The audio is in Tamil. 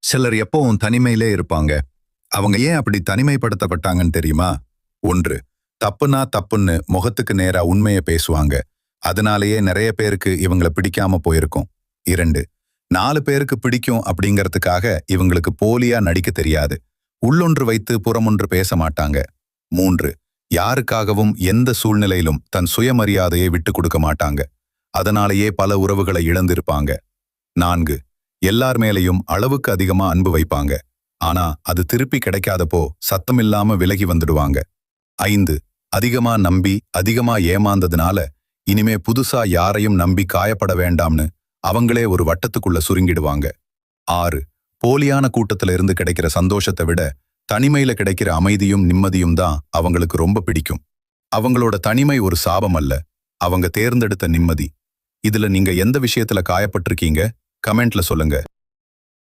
சிலர் எப்பவும் தனிமையிலே இருப்பாங்க. அவங்க ஏன் அப்படி தனிமைப்படுத்தப்பட்டாங்கன்னு தெரியுமா? 1. தப்புனா தப்புன்னு முகத்துக்கு நேரா உண்மையை பேசுவாங்க. அதனாலேயே நிறைய பேருக்கு இவங்கள பிடிக்காம போயிருக்கும். 2. 4 பேருக்கு பிடிக்கும் அப்படிங்கறதுக்காக இவங்களுக்கு போலியா நடிக்க தெரியாது. உள்ளொன்று வைத்து புறமொன்று பேச மாட்டாங்க. 3. யாருக்காகவும் எந்த சூழ்நிலையிலும் தன் சுயமரியாதையை விட்டு கொடுக்க மாட்டாங்க. அதனாலேயே பல உறவுகளை இழந்திருப்பாங்க. 4. எல்லார் மேலையும் அளவுக்கு அதிகமா அன்பு வைப்பாங்க. ஆனா அது திருப்பி கிடைக்காதப்போ சத்தமில்லாம விலகி வந்துடுவாங்க. 5. அதிகமா நம்பி அதிகமா ஏமாந்ததுனால இனிமே புதுசா யாரையும் நம்பி காயப்பட வேண்டாம்னு அவங்களே ஒரு வட்டத்துக்குள்ள சுருங்கிடுவாங்க. 6. போலியான கூட்டத்துல இருந்து கிடைக்கிற சந்தோஷத்தை விட தனிமையில கிடைக்கிற அமைதியும் நிம்மதியும் தான் அவங்களுக்கு ரொம்ப பிடிக்கும். அவங்களோட தனிமை ஒரு சாபம் அல்ல, அவங்க தேர்ந்தெடுத்த நிம்மதி. இதுல நீங்க எந்த விஷயத்துல காயப்பட்டிருக்கீங்க? கமெண்ட்ல சொல்லுங்க.